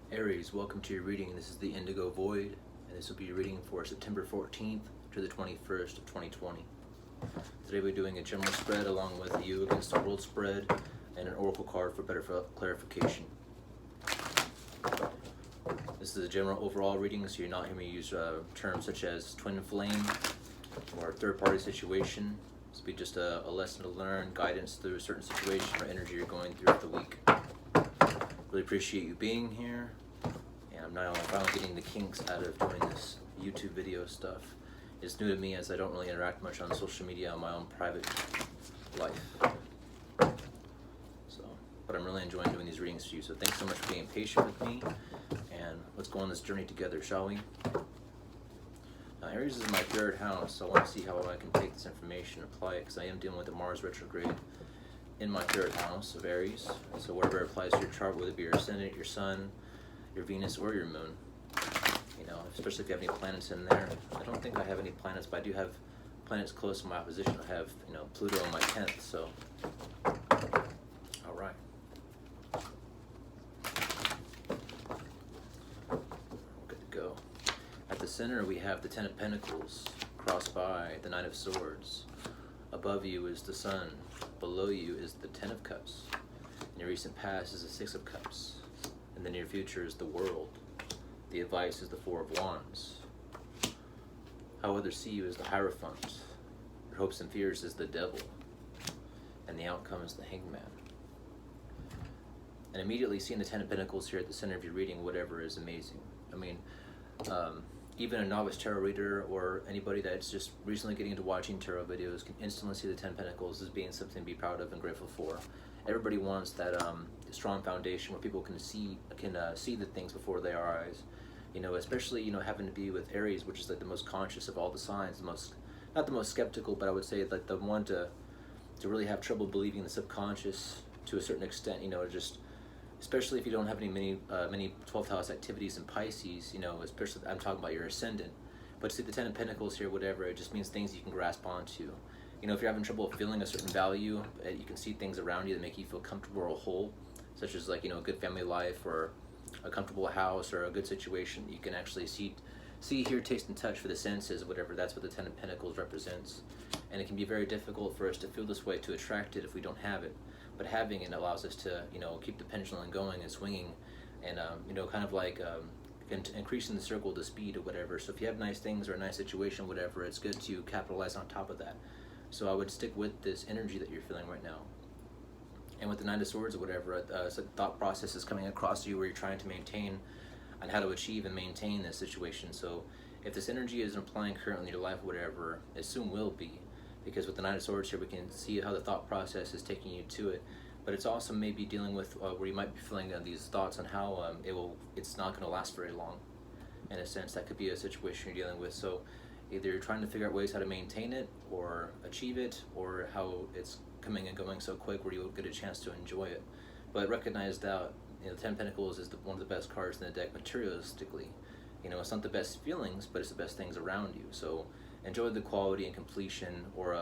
Aries, welcome to your reading. This is the Indigo Void, and this will be your reading for September 14th to the 21st of 2020. Today we're doing a general spread along with a You Against the World spread and an oracle card for better clarification. This is a general overall reading, so you're not hearing me use terms such as twin flame or third-party situation. This will be just a lesson to learn, guidance through a certain situation or energy you're going through the week. Really appreciate you being here, and I'm now finally getting the kinks out of doing this YouTube video stuff. It's new to me as I don't really interact much on social media on my own private life. But I'm really enjoying doing these readings for you, so thanks so much for being patient with me, and let's go on this journey together, shall we? Now, Aries is my third house, so I want to see how I can take this information and apply it, because I am dealing with a Mars retrograde in my third house of Aries. So whatever applies to your chart, whether it be your ascendant, your sun, your Venus, or your moon, especially if you have any planets in there. I don't think I have any planets, but I do have planets close to my opposition. I have, Pluto in my 10th, so all right. Good to go. At the center, we have the Ten of Pentacles, crossed by the Knight of Swords. Above you is the Sun. Below you is the Ten of Cups. In your recent past is the Six of Cups. In the near future is the World. The advice is the Four of Wands. How others see you is the Hierophant. Your hopes and fears is the Devil. And the outcome is the Hangman. And immediately seeing the Ten of Pentacles here at the center of your reading, whatever, is amazing. Even a novice tarot reader or anybody that's just recently getting into watching tarot videos can instantly see the Ten of Pentacles as being something to be proud of and grateful for. Everybody wants that strong foundation where people can see the things before their eyes. Especially having to be with Aries, which is like the most conscious of all the signs, not the most skeptical, but I would say like the one to really have trouble believing the subconscious to a certain extent. Especially if you don't have many 12th house activities in Pisces, especially I'm talking about your ascendant. But see the Ten of Pentacles here, whatever, it just means things you can grasp onto. If you're having trouble feeling a certain value, you can see things around you that make you feel comfortable or whole, such as like, a good family life or a comfortable house or a good situation. You can actually see, hear, taste, and touch for the senses, whatever. That's what the Ten of Pentacles represents. And it can be very difficult for us to feel this way, to attract it if we don't have it. But having it allows us to, keep the pendulum going and swinging, and kind of like increasing the circle, the speed or whatever. So if you have nice things or a nice situation, whatever, it's good to capitalize on top of that. So I would stick with this energy that you're feeling right now. And with the Knight of Swords or whatever, it's a thought process is coming across you where you're trying to maintain on how to achieve and maintain this situation. So if this energy isn't applying currently in your life, whatever, it soon will be. Because with the Knight of Swords here, we can see how the thought process is taking you to it. But it's also maybe dealing with where you might be feeling these thoughts on how it's not going to last very long. In a sense, that could be a situation you're dealing with. So either you're trying to figure out ways how to maintain it or achieve it, or how it's coming and going so quick where you'll get a chance to enjoy it. But recognize that the Ten of Pentacles is one of the best cards in the deck materialistically. It's not the best feelings, but it's the best things around you. So enjoy the quality and completion, or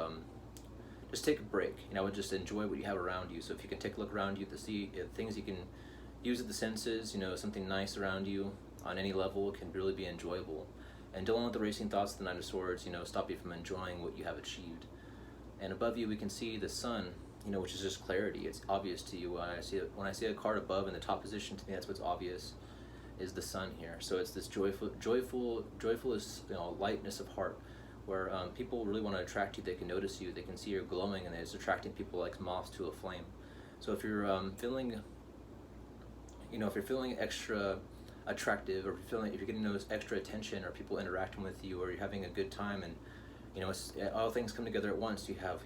just take a break. Just enjoy what you have around you. So if you can take a look around you to see if things you can use with the senses, something nice around you on any level, can really be enjoyable. And don't let the racing thoughts of the Knight of Swords, stop you from enjoying what you have achieved. And above you, we can see the Sun, which is just clarity. It's obvious to you when I see a card above in the top position. To me, that's what's obvious, is the Sun here. So it's this joyful lightness of heart, where people really want to attract you. They can notice you. They can see you're glowing, and it's attracting people like moths to a flame. So if you're feeling extra attractive, or if you're getting those extra attention, or people interacting with you, or you're having a good time, and all things come together at once. You have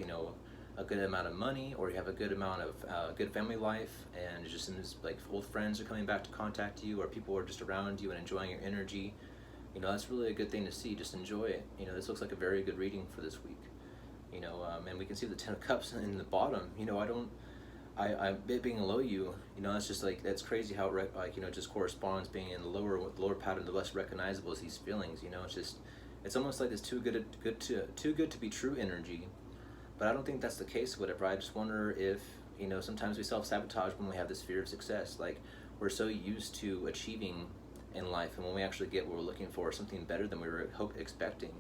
a good amount of money, or you have a good amount of good family life, and it's just like old friends are coming back to contact you, or people are just around you and enjoying your energy. That's really a good thing to see. Just enjoy it. This looks like a very good reading for this week. And we can see the Ten of Cups in the bottom. I'm being below you. That's just like, that's crazy how it just corresponds. Being in the lower pattern, the less recognizable is these feelings. It's almost like this too good to be true energy. But I don't think that's the case. Whatever. I just wonder if sometimes we self-sabotage when we have this fear of success. Like, we're so used to achieving in life, and when we actually get what we're looking for, something better than we were expecting,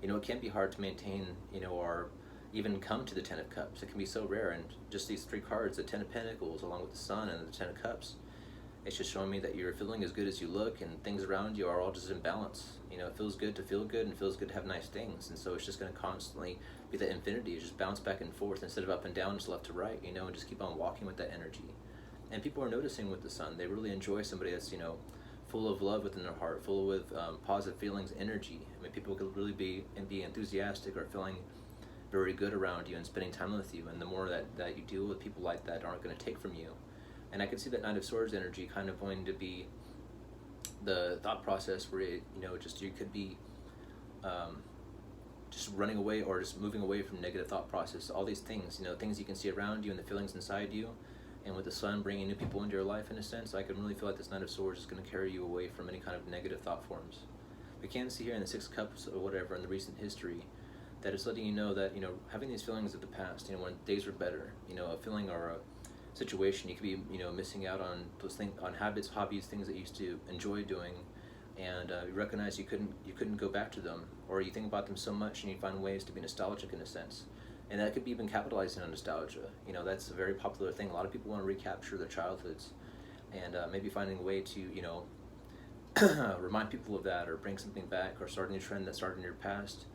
it can be hard to maintain, or even come to the Ten of Cups. It can be so rare, and just these three cards, the Ten of Pentacles along with the Sun and the Ten of Cups, it's just showing me that you're feeling as good as you look, and things around you are all just in balance. It feels good to feel good, and it feels good to have nice things, and so it's just going to constantly be that infinity. Just bounce back and forth instead of up and down, just left to right, and just keep on walking with that energy. And people are noticing with the Sun, they really enjoy somebody that's full of love within their heart, full with positive feelings, energy. I mean, people could really be enthusiastic or feeling very good around you and spending time with you. And the more that you deal with people like that, aren't going to take from you. And I can see that Knight of Swords energy kind of going to be the thought process where you could be just running away or just moving away from negative thought process. All these things, things you can see around you and the feelings inside you. And with the Sun bringing new people into your life, in a sense, I can really feel like this Knight of Swords is going to carry you away from any kind of negative thought forms. We can see here in the Six of Cups or whatever in the recent history that it's letting you know that, having these feelings of the past, when days were better, a feeling or a situation, you could be, missing out on those things, on habits, hobbies, things that you used to enjoy doing, and you recognize you couldn't go back to them, or you think about them so much and you find ways to be nostalgic in a sense. And that could be even capitalizing on nostalgia. That's a very popular thing. A lot of people want to recapture their childhoods, and maybe finding a way to, remind people of that, or bring something back, or start a new trend that started in your past,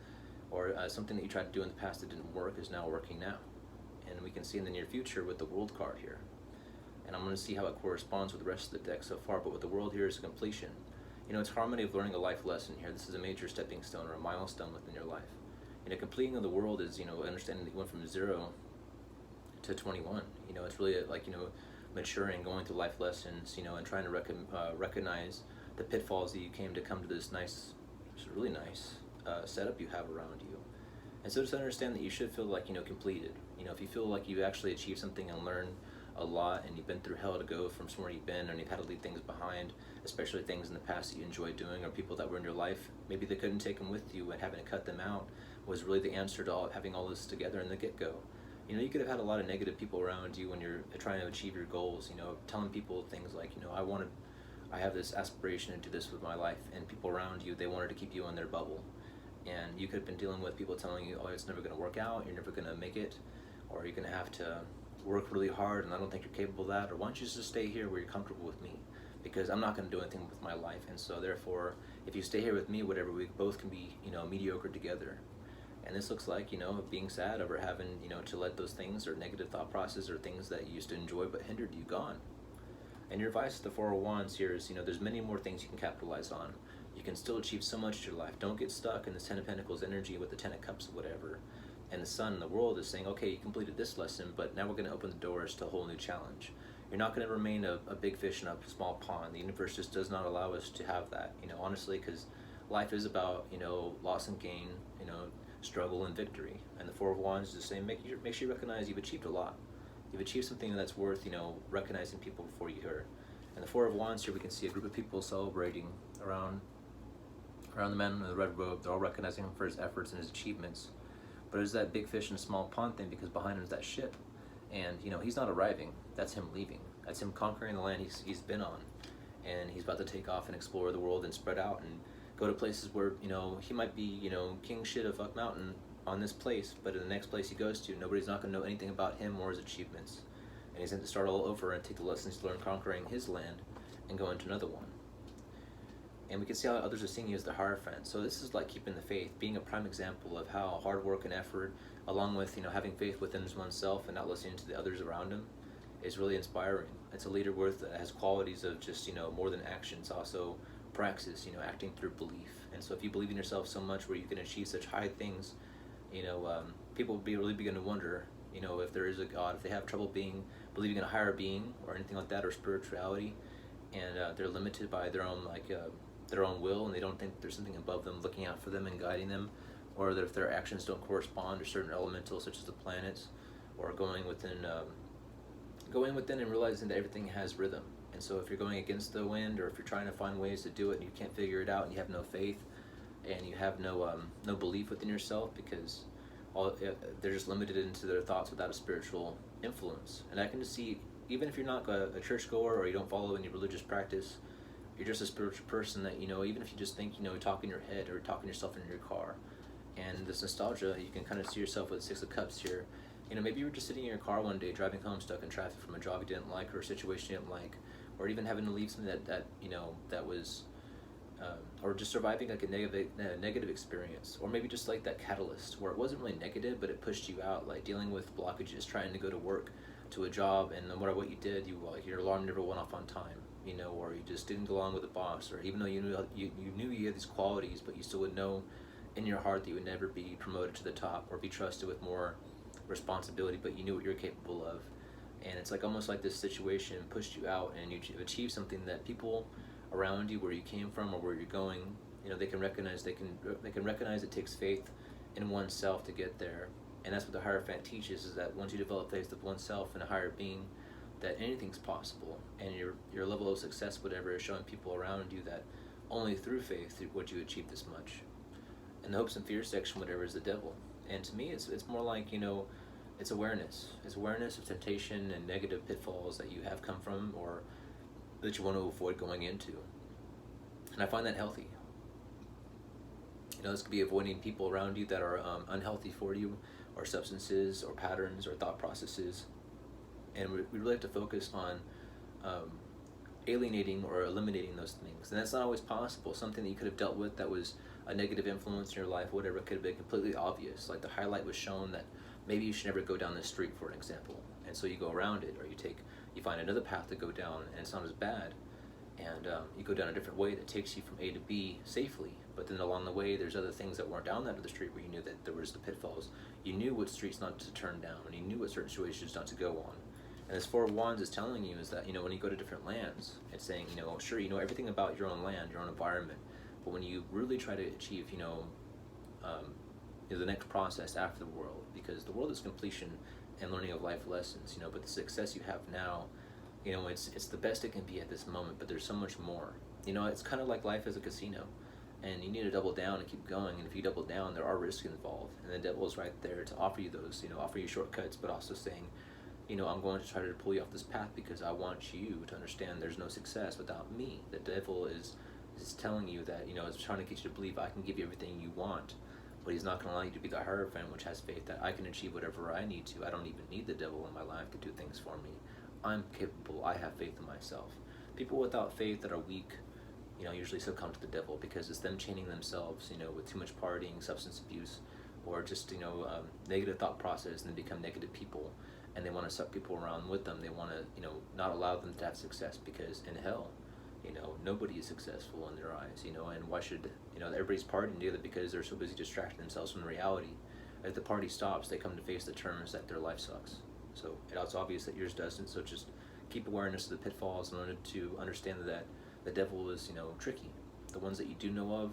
or something that you tried to do in the past that didn't work is now working now. And we can see in the near future with the World card here. And I'm going to see how it corresponds with the rest of the deck so far, but with the World here is a completion. It's harmony of learning a life lesson here. This is a major stepping stone or a milestone within your life. Completing of the world is, understanding that you went from 0 to 21. It's really like, maturing, going through life lessons, and trying to recognize the pitfalls that you came to this nice, really nice setup you have around you. And so just understand that you should feel like, completed. If you feel like you actually achieved something and learned a lot, and you've been through hell to go from somewhere you've been, and you've had to leave things behind, especially things in the past that you enjoyed doing, or people that were in your life, maybe they couldn't take them with you, and having to cut them out was really the answer to having all this together in the get-go. You could have had a lot of negative people around you when you're trying to achieve your goals, telling people things like, I have this aspiration to do this with my life, and people around you, they wanted to keep you in their bubble. And you could have been dealing with people telling you, oh, it's never going to work out, you're never going to make it, or you're going to have to work really hard, and I don't think you're capable of that, or why don't you just stay here where you're comfortable with me, because I'm not going to do anything with my life, and so therefore, if you stay here with me, whatever, we both can be, mediocre together. And this looks like, being sad over having, to let those things or negative thought process or things that you used to enjoy but hindered you gone. And your advice to the Four of Wands here is, there's many more things you can capitalize on. You can still achieve so much in your life. Don't get stuck in the Ten of Pentacles energy with the Ten of Cups or whatever. And the Sun in the world is saying, okay, you completed this lesson, but now we're going to open the doors to a whole new challenge. You're not going to remain a big fish in a small pond. The universe just does not allow us to have that, honestly, because life is about, loss and gain, struggle and victory. And the Four of Wands is the same. Make sure you recognize you've achieved a lot. You've achieved something that's worth, recognizing people before you hear. And the Four of Wands here, we can see a group of people celebrating around the man in the red robe. They're all recognizing him for his efforts and his achievements. But there's that big fish in a small pond thing, because behind him is that ship. And, he's not arriving. That's him leaving. That's him conquering the land he's been on. And he's about to take off and explore the world and spread out and go to places where, he might be, king shit of Fuck Mountain on this place, but in the next place he goes to, nobody's not going to know anything about him or his achievements. And he's going to start all over and take the lessons learned conquering his land and go into another one. And we can see how others are seeing you as the Hierophant. So this is like keeping the faith, being a prime example of how hard work and effort, along with, having faith within oneself and not listening to the others around him, is really inspiring. It's a leader that has qualities of just, more than actions, also praxis, acting through belief. And so if you believe in yourself so much where you can achieve such high things, people will really begin to wonder, if there is a God, if they have trouble believing in a higher being or anything like that, or spirituality, and they're limited by their own will, and they don't think there's something above them looking out for them and guiding them, or that if their actions don't correspond to certain elementals such as the planets, or going within and realizing that everything has rhythm. And so if you're going against the wind, or if you're trying to find ways to do it and you can't figure it out, and you have no faith, and you have no belief within yourself, because they're just limited into their thoughts without a spiritual influence. And I can just see even if you're not a churchgoer or you don't follow any religious practice, you're just a spiritual person that, even if you just think, you talk in your head or talking yourself in your car. And this nostalgia, you can kind of see yourself with Six of Cups here. Maybe you were just sitting in your car one day, driving home, stuck in traffic from a job you didn't like or a situation you didn't like, or even having to leave something that was, or just surviving like a negative experience, or maybe just like that catalyst where it wasn't really negative, but it pushed you out, like dealing with blockages, trying to go to work, to a job, and no matter what you did, your alarm never went off on time, or you just didn't get along with the boss, or even though you knew you had these qualities, but you still would know in your heart that you would never be promoted to the top or be trusted with more responsibility, but you knew what you're capable of. And it's like almost like this situation pushed you out, and you achieved something that people around you, where you came from or where you're going, they can recognize. They can recognize it takes faith in oneself to get there. And that's what the Hierophant teaches, is that once you develop faith of oneself and a higher being, that anything's possible, and your level of success, whatever, is showing people around you that only through faith would you achieve this much. And the hopes and fears section, whatever, is the devil. And to me, it's more like, it's awareness. It's awareness of temptation and negative pitfalls that you have come from, or that you want to avoid going into. And I find that healthy. This could be avoiding people around you that are unhealthy for you, or substances, or patterns, or thought processes. And we really have to focus on alienating or eliminating those things. And that's not always possible. Something that you could have dealt with that was a negative influence in your life, whatever, it could have been completely obvious. Like the highlight was shown that maybe you should never go down this street, for an example. And so you go around it, or you find another path to go down, and it's not as bad. And you go down a different way that takes you from A to B safely. But then along the way, there's other things that weren't down that other street where you knew that there was the pitfalls. You knew what streets not to turn down, and you knew what certain situations not to go on. And this Four of Wands is telling you is that, when you go to different lands, it's saying, sure, you know everything about your own land, your own environment, but when you really try to achieve, the next process after the world, because the world is completion and learning of life lessons, but the success you have now, it's the best it can be at this moment, but there's so much more. It's kind of like life as a casino, and you need to double down and keep going, and if you double down, there are risks involved, and the devil is right there to offer you those, offer you shortcuts, but also saying, I'm going to try to pull you off this path because I want you to understand there's no success without me. The devil is telling you that, is trying to get you to believe I can give you everything you want, but he's not going to allow you to be the Hierophant, which has faith that I can achieve whatever I need to. I don't even need the devil in my life to do things for me. I'm capable. I have faith in myself. People without faith that are weak, usually succumb to the devil because it's them chaining themselves, with too much partying, substance abuse, or just, negative thought process, and they become negative people. And they want to suck people around with them. They want to, not allow them to have success, because in hell, nobody is successful in their eyes, and why should, everybody's partying together because they're so busy distracting themselves from reality. If the party stops, they come to face the terms that their life sucks. So it's obvious that yours doesn't, so just keep awareness of the pitfalls in order to understand that the devil is, tricky. The ones that you do know of,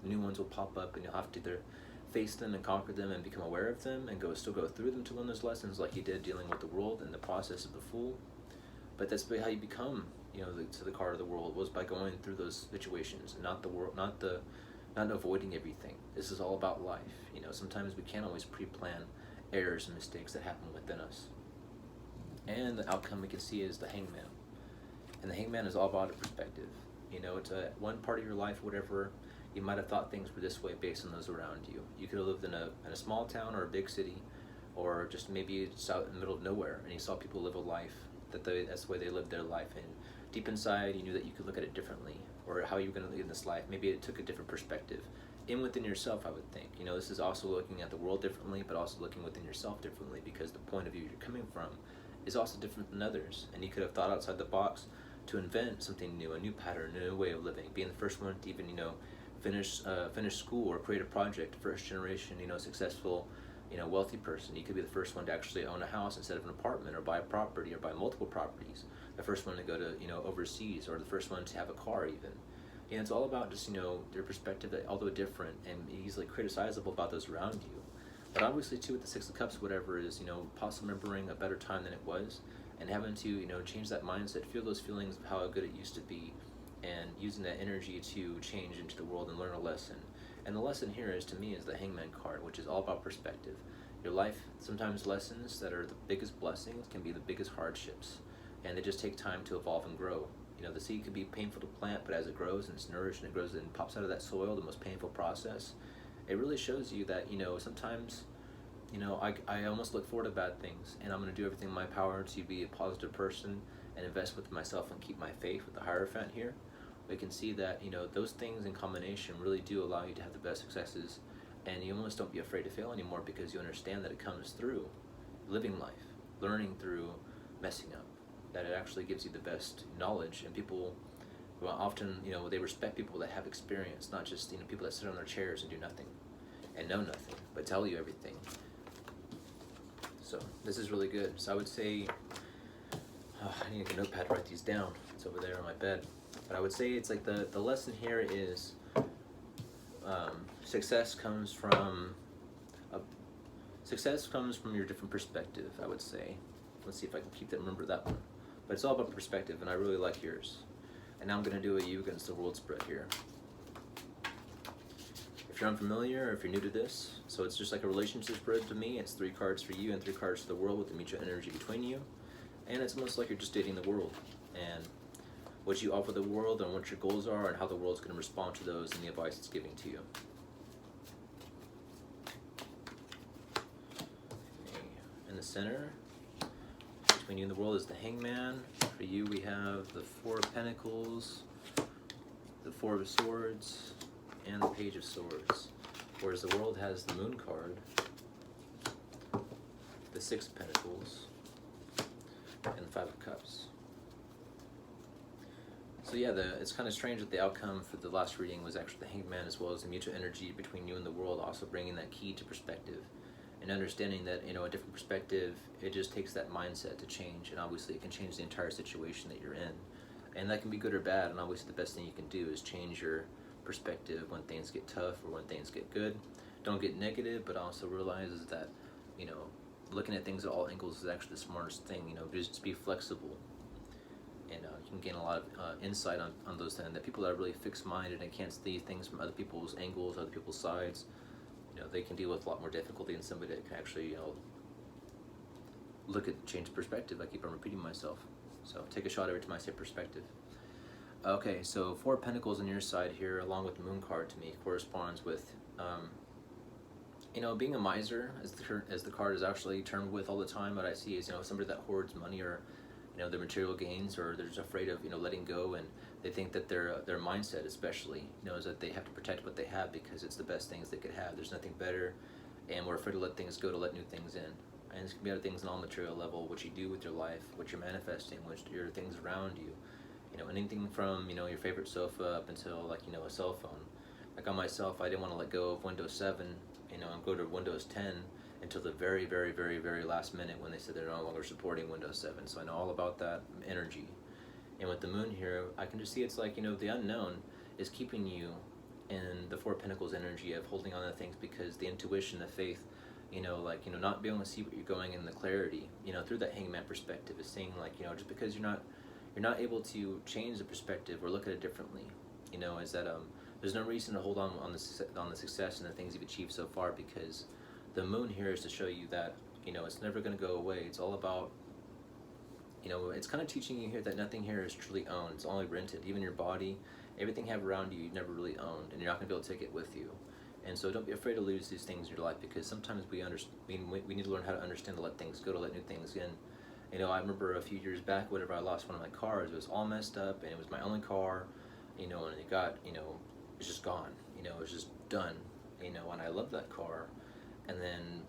new ones will pop up, and you'll have to either face them and conquer them and become aware of them and still go through them to learn those lessons, like you did dealing with the world and the process of the Fool. But that's how you become, to the card of the world, was by going through those situations, and not the world, not avoiding everything. This is all about life. Sometimes we can't always pre-plan errors and mistakes that happen within us. And the outcome we can see is the Hangman. And the Hangman is all about a perspective. It's one part of your life, whatever. You might have thought things were this way based on those around you. You could have lived in a small town or a big city, or just maybe just out in the middle of nowhere, and you saw people live a life that's the way they lived their life. And deep inside, you knew that you could look at it differently, or how you were going to live in this life. Maybe it took a different perspective. Within yourself, I would think. This is also looking at the world differently, but also looking within yourself differently, because the point of view you're coming from is also different than others. And you could have thought outside the box to invent something new, a new pattern, a new way of living, being the first one to even, finish school or create a project, first generation, successful, wealthy person. You could be the first one to actually own a house instead of an apartment, or buy a property, or buy multiple properties. The first one to go to, overseas, or the first one to have a car even. It's all about just, their perspective, that although different and easily criticizable about those around you. But obviously too, with the Six of Cups, whatever, is, possibly remembering a better time than it was, and having to, change that mindset, feel those feelings of how good it used to be, and using that energy to change into the world and learn a lesson. And the lesson here is, to me, is the Hangman card, which is all about perspective. Your life, sometimes lessons that are the biggest blessings can be the biggest hardships. and they just take time to evolve and grow. You know, the seed could be painful to plant, but as it grows and it's nourished and it grows and pops out of that soil, the most painful process, it really shows you that, you know, sometimes, you know, I almost look forward to bad things, and I'm going to do everything in my power to be a positive person and invest with myself and keep my faith with the Hierophant here. We can see that, you know, those things in combination really do allow you to have the best successes, and you almost don't be afraid to fail anymore because you understand that it comes through living life, learning through messing up, that it actually gives you the best knowledge. And people, well, often, you know, they respect people that have experience, not just, you know, people that sit on their chairs and do nothing and know nothing, but tell you everything. So this is really good. So I would say, I need a notepad to write these down. It's over there on my bed. But I would say it's like the lesson here is success comes from your different perspective, I would say. Let's see if I can keep that, remember that one. But it's all about perspective, and I really like yours. And now I'm going to do a you against the world spread here. If you're unfamiliar, or if you're new to this, so it's just like a relationship spread to me. It's 3 cards for you and 3 cards for the world with the mutual energy between you. And it's almost like you're just dating the world, and what you offer the world and what your goals are and how the world's going to respond to those and the advice it's giving to you. Okay. In the center, between you and the world, is the Hangman. For you, we have the 4 of Pentacles, the 4 of Swords, and the Page of Swords. Whereas the world has the Moon card, the 6 of Pentacles, and the 5 of Cups. So yeah, it's kind of strange that the outcome for the last reading was actually the Hangman, as well as the mutual energy between you and the world, also bringing that key to perspective and understanding that, you know, a different perspective, it just takes that mindset to change, and obviously it can change the entire situation that you're in, and that can be good or bad. And obviously the best thing you can do is change your perspective when things get tough or when things get good. Don't get negative, but also realize that, you know, looking at things at all angles is actually the smartest thing. You know, just be flexible, and you can gain a lot of insight on those things. That people that are really fixed-minded and can't see things from other people's angles, other people's sides, you know, they can deal with a lot more difficulty than somebody that can actually, you know, look at change perspective. I keep on repeating myself, so take a shot every time I say perspective. Okay, so 4 of Pentacles on your side here, along with the Moon card, to me corresponds with, you know, being a miser, as the card is actually termed with all the time. What I see is, you know, somebody that hoards money, or, you know, their material gains, or they're just afraid of, you know, letting go, and they think that their mindset, especially, you know, is that they have to protect what they have because it's the best things they could have. There's nothing better, and we're afraid to let things go, to let new things in. And this can be other things on all material level, what you do with your life, what you're manifesting, what your things around you. You know, anything from, you know, your favorite sofa up until, like, you know, a cell phone. Like on myself, I didn't want to let go of Windows 7, you know, and go to Windows 10 until the very, very, very, very last minute when they said they're no longer supporting Windows 7. So I know all about that energy. And with the Moon here, I can just see it's like, you know, the unknown is keeping you in the 4 of Pentacles energy of holding on to things, because the intuition, the faith, you know, like, you know, not being able to see what you're going in, the clarity, you know, through that Hangman perspective is saying, like, you know, just because you're not able to change the perspective or look at it differently, you know, is that there's no reason to hold on the success and the things you've achieved so far, because the Moon here is to show you that, you know, it's never going to go away. It's all about, you know, it's kind of teaching you here that nothing here is truly owned. It's only rented. Even your body, everything you have around you, you've never really owned, and you're not going to be able to take it with you. And so don't be afraid to lose these things in your life, because sometimes we need to learn how to understand, to let things go, to let new things in. You know, I remember a few years back, whenever I lost one of my cars, it was all messed up, and it was my only car, you know, and it got, you know, it's just gone, you know, it was just done, you know, and I loved that car. And then,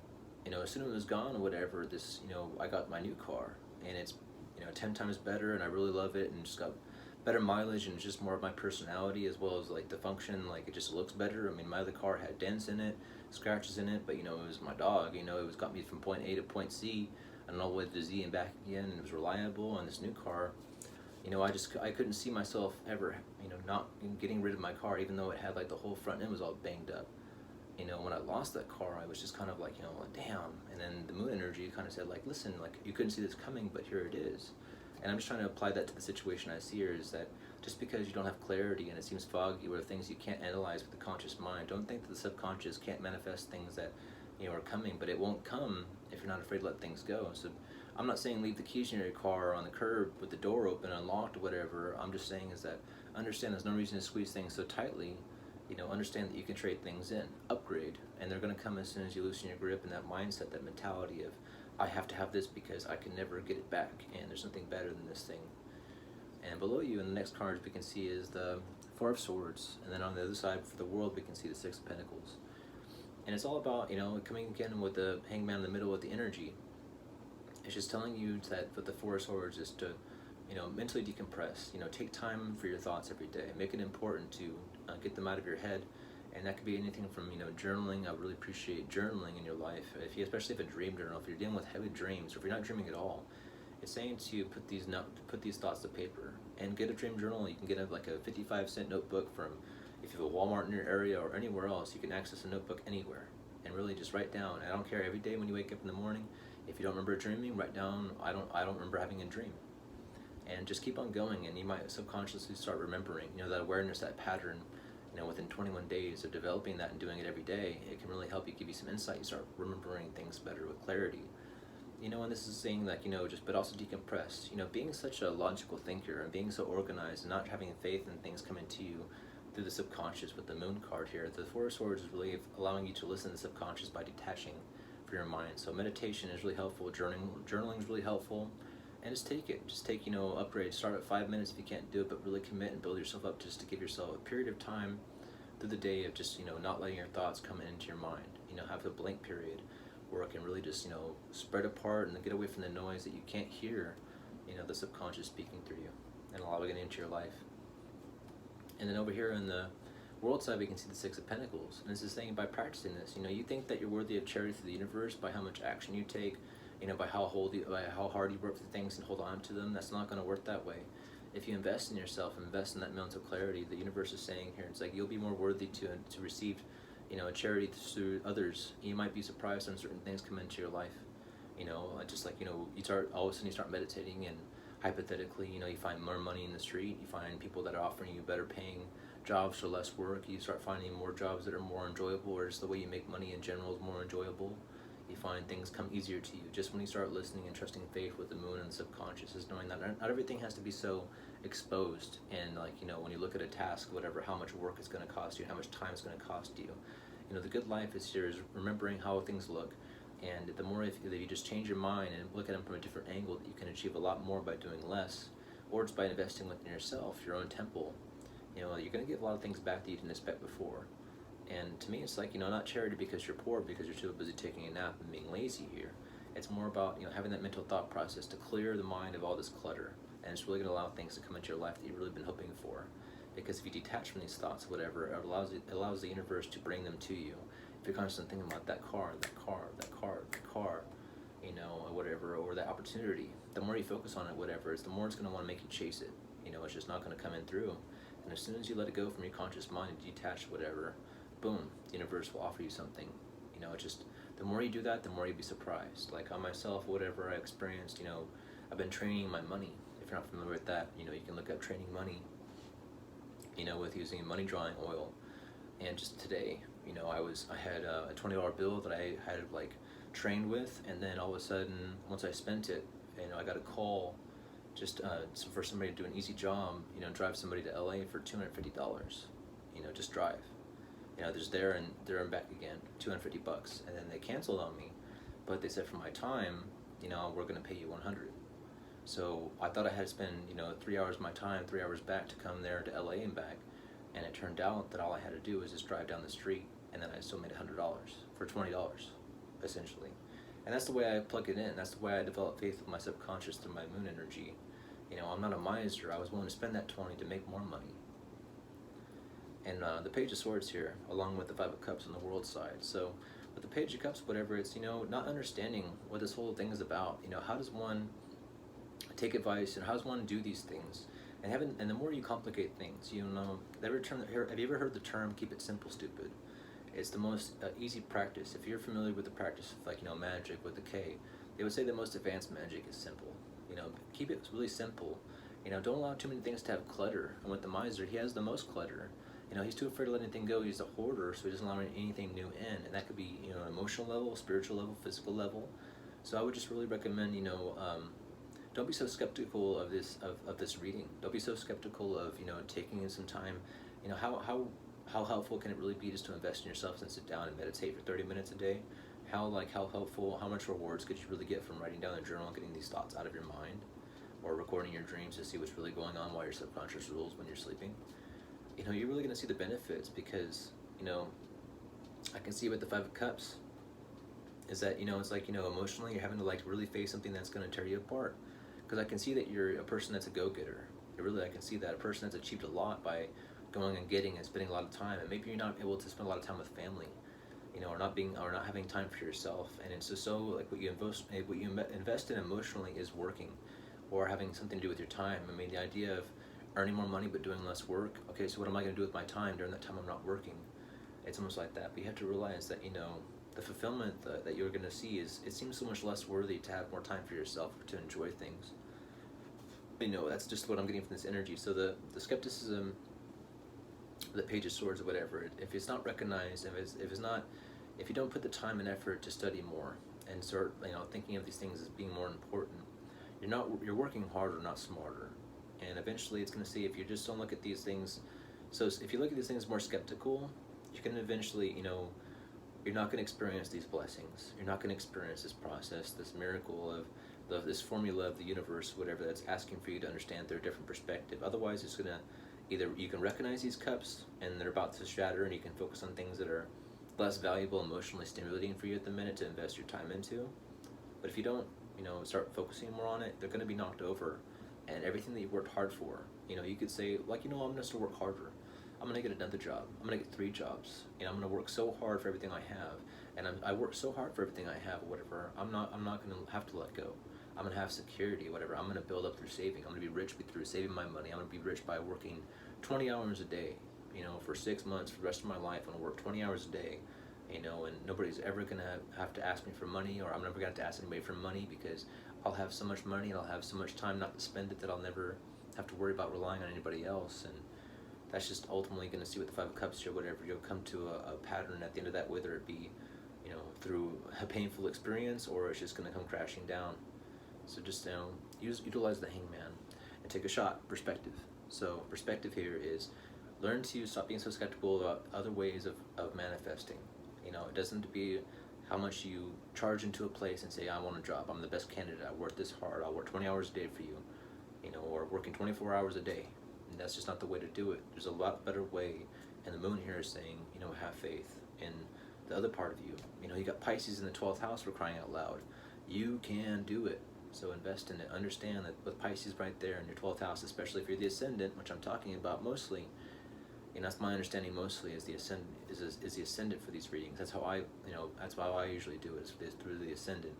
you know, as soon as it was gone or whatever, you know, I got my new car, and it's, you know, 10 times better, and I really love it, and just got better mileage, and just more of my personality, as well as, like, the function, like, it just looks better. I mean, my other car had dents in it, scratches in it, but, you know, it was my dog, you know, it got me from point A to point C, and all the way to Z and back again, and it was reliable. And this new car, you know, I couldn't see myself ever, you know, not getting rid of my car, even though it had, like, the whole front end was all banged up. You know, when I lost that car, I was just kind of like, you know, like, damn. And then the Moon energy kind of said, like, listen, like, you couldn't see this coming, but here it is. And I'm just trying to apply that to the situation I see here, is that just because you don't have clarity and it seems foggy, or things you can't analyze with the conscious mind, don't think that the subconscious can't manifest things that, you know, are coming, but it won't come if you're not afraid to let things go. So I'm not saying leave the keys in your car on the curb with the door open, unlocked, or whatever. I'm just saying is that understand there's no reason to squeeze things so tightly. Understand that you can trade things in, upgrade, and they're going to come as soon as you loosen your grip and that mindset, that mentality of, I have to have this because I can never get it back, and there's nothing better than this thing. And below you in the next cards we can see is the Four of Swords, and then on the other side for the World we can see the Six of Pentacles. And it's all about, coming again with the Hangman in the middle with the energy. It's just telling you that with the Four of Swords is to, mentally decompress. Take time for your thoughts every day. Make it important to get them out of your head, and that could be anything from journaling. I really appreciate journaling in your life. Especially if a dream journal, if you're dealing with heavy dreams, or if you're not dreaming at all, it's saying to put these thoughts to paper and get a dream journal. You can get like a 55-cent notebook from, if you have a Walmart in your area or anywhere else, you can access a notebook anywhere, and really just write down. I don't care, every day when you wake up in the morning, if you don't remember dreaming, write down, I don't remember having a dream. And just keep on going, and you might subconsciously start remembering, that awareness, that pattern, within 21 days of developing that and doing it every day, it can really help you, give you some insight. You start remembering things better with clarity. And this is saying that, but also decompress. Being such a logical thinker and being so organized and not having faith in things coming to you through the subconscious with the Moon card here, the Four of Swords is really allowing you to listen to the subconscious by detaching for your mind. So meditation is really helpful, journaling is really helpful, and just take, upgrade, start at 5 minutes if you can't do it, but really commit and build yourself up just to give yourself a period of time through the day of just, not letting your thoughts come into your mind. Have a blank period where it can really just, spread apart and get away from the noise that you can't hear, the subconscious speaking through you, and allowing it into your life. And then over here on the World side, we can see the Six of Pentacles. And this is saying by practicing this, you think that you're worthy of charity through the universe by how much action you take, by how hard you work for things and hold on to them. That's not going to work that way. If you invest in yourself, invest in that mental clarity, the universe is saying here, it's like you'll be more worthy to receive, a charity through others. You might be surprised when certain things come into your life. Just like, you start, all of a sudden you start meditating, and hypothetically, you find more money in the street. You find people that are offering you better paying jobs for less work. You start finding more jobs that are more enjoyable, or just the way you make money in general is more enjoyable. You find things come easier to you just when you start listening and trusting faith with the Moon and the subconscious, is knowing that not everything has to be so exposed. And when you look at a task, whatever, how much work it's going to cost you, how much time it's going to cost you. The good life is here is remembering how things look. And the more if you just change your mind and look at them from a different angle, that you can achieve a lot more by doing less, or it's by investing within yourself, your own temple. You're going to get a lot of things back that you didn't expect before. And to me, it's like, not charity because you're poor, because you're too busy taking a nap and being lazy here. It's more about, having that mental thought process to clear the mind of all this clutter. And it's really going to allow things to come into your life that you've really been hoping for. Because if you detach from these thoughts, whatever, it allows the universe to bring them to you. If you're constantly thinking about that car, or whatever, or that opportunity, the more you focus on it, whatever, the more it's going to want to make you chase it. It's just not going to come in through. And as soon as you let it go from your conscious mind and detach, whatever, boom, the universe will offer you something. It's just, the more you do that, the more you'll be surprised. Like on myself, whatever I experienced, I've been training my money. If you're not familiar with that, you can look up training money, with using money drawing oil. And just today, I had a $20 bill that I had trained with, and then all of a sudden, once I spent it, I got a call just for somebody to do an easy job, drive somebody to LA for $250, just drive. There's there and back again, $250, and then they canceled on me, but they said for my time, we're going to pay you $100. So I thought I had to spend, 3 hours of my time, 3 hours back to come there to LA and back, and it turned out that all I had to do was just drive down the street, and then I still made $100 for $20, essentially. And that's the way I plug it in. That's the way I develop faith with my subconscious through my Moon energy. I'm not a miser. I was willing to spend that 20 to make more money. And the Page of Swords here, along with the Five of Cups on the World side. So with the Page of Cups, whatever, it's, not understanding what this whole thing is about. How does one take advice, and how does one do these things? And the more you complicate things, have you ever heard the term, keep it simple, stupid? It's the most easy practice. If you're familiar with the practice of magic with the K, they would say the most advanced magic is simple. Keep it really simple. Don't allow too many things to have clutter. And with the miser, he has the most clutter. He's too afraid to let anything go. He's a hoarder, so he doesn't allow anything new in. And that could be, an emotional level, spiritual level, physical level. So I would just really recommend, don't be so skeptical of this reading. Don't be so skeptical of, taking in some time. How helpful can it really be just to invest in yourself and sit down and meditate for 30 minutes a day? How helpful, how much rewards could you really get from writing down a journal and getting these thoughts out of your mind, or recording your dreams to see what's really going on while your subconscious rules when you're sleeping? You're really going to see the benefits, because, I can see with the Five of Cups is that, it's like, emotionally you're having to like really face something that's going to tear you apart. Because I can see that you're a person that's a go-getter. I can see that a person that's achieved a lot by going and getting and spending a lot of time, and maybe you're not able to spend a lot of time with family, or not having time for yourself. And it's just so like what you invest in emotionally is working, or having something to do with your time. I mean, the idea of earning more money but doing less work. Okay, so what am I going to do with my time during that time I'm not working? It's almost like that. But you have to realize that, the fulfillment that you're going to see it seems so much less worthy to have more time for yourself or to enjoy things. That's just what I'm getting from this energy. So the skepticism, the Page of Swords or whatever, if it's not recognized, if you don't put the time and effort to study more and start, thinking of these things as being more important, you're working harder, not smarter. And eventually it's going to see, if you just don't look at these things, so if you look at these things more skeptical, you can eventually, you're not going to experience these blessings. You're not going to experience this process, this miracle of this formula of the universe, whatever, that's asking for you to understand their different perspective. Otherwise, it's going to, either you can recognize these cups and they're about to shatter, and you can focus on things that are less valuable, emotionally stimulating for you at the minute to invest your time into. But if you don't, start focusing more on it, they're going to be knocked over. And everything that you worked hard for, you could say, like, I'm going to work harder. I'm going to get another job. I'm going to get 3 jobs. I'm going to work so hard for everything I have. And I work so hard for everything I have, whatever. I'm not going to have to let go. I'm going to have security, whatever. I'm going to build up through saving. I'm going to be rich through saving my money. I'm going to be rich by working 20 hours a day, for 6 months, for the rest of my life. I'm going to work 20 hours a day, and nobody's ever going to have to ask me for money, or I'm never going to have to ask anybody for money, because I'll have so much money and I'll have so much time not to spend it that I'll never have to worry about relying on anybody else. And that's just ultimately going to see with the Five of Cups here, whatever, you'll come to a pattern at the end of that, whether it be, through a painful experience, or it's just going to come crashing down. So just, utilize the Hangman and take a shot, perspective. So perspective here is, learn to stop being so skeptical about other ways of manifesting. It doesn't be how much you charge into a place and say, I want a job, I'm the best candidate, I work this hard, I'll work 20 hours a day for you, or working 24 hours a day. And that's just not the way to do it. There's a lot better way. And the moon here is saying, have faith in the other part of you. You got Pisces in the 12th house, for crying out loud. You can do it. So invest in it. Understand that with Pisces right there in your 12th house, especially if you're the ascendant, which I'm talking about mostly, that's my understanding mostly, is the ascendant for these readings. That's how I usually do it, is through the ascendant.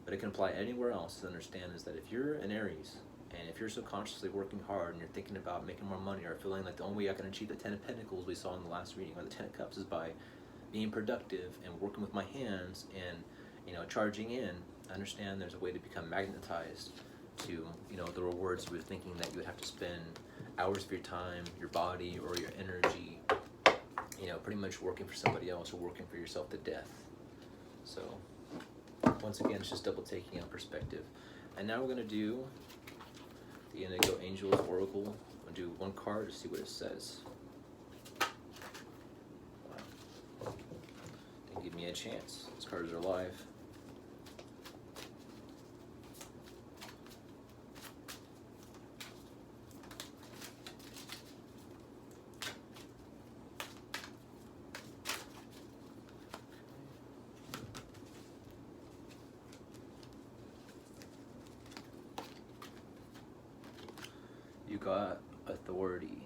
But it can apply anywhere else. To understand is that if you're an Aries, and if you're subconsciously working hard and you're thinking about making more money, or feeling like the only way I can achieve the 10 of Pentacles we saw in the last reading, or the 10 of Cups, is by being productive and working with my hands and, charging in, understand there's a way to become magnetized to, the rewards you were thinking that you would have to spend hours of your time, your body, or your energy, pretty much working for somebody else or working for yourself to death. So, once again, it's just double taking on perspective. And now we're going to do the Indigo Angels Oracle. I'll do one card to see what it says. Wow. Didn't give me a chance. These cards are live. You got authority.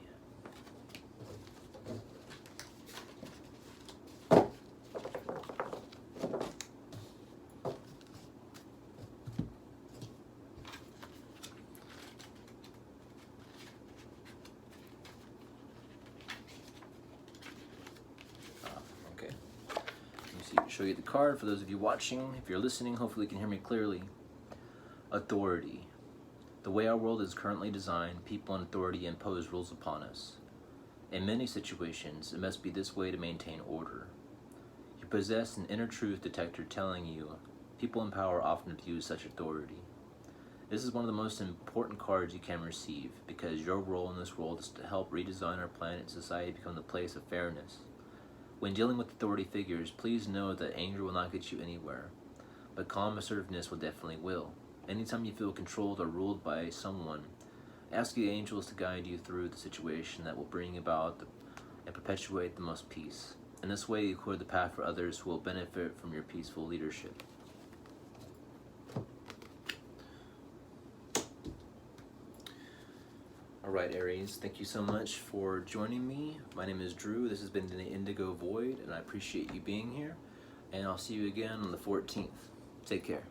Okay. Let me show you the card for those of you watching. If you're listening, hopefully you can hear me clearly. Authority. The way our world is currently designed, people in authority impose rules upon us. In many situations, it must be this way to maintain order. You possess an inner truth detector telling you People in power often abuse such authority. This is one of the most important cards you can receive, because your role in this world is to help redesign our planet and society become the place of fairness. When dealing with authority figures, please know that anger will not get you anywhere, but calm assertiveness will definitely will. Anytime you feel controlled or ruled by someone, ask the angels to guide you through the situation that will bring about and perpetuate the most peace. In this way, you clear the path for others who will benefit from your peaceful leadership. All right, Aries, thank you so much for joining me. My name is Drew. This has been the Indigo Void, and I appreciate you being here. And I'll see you again on the 14th. Take care.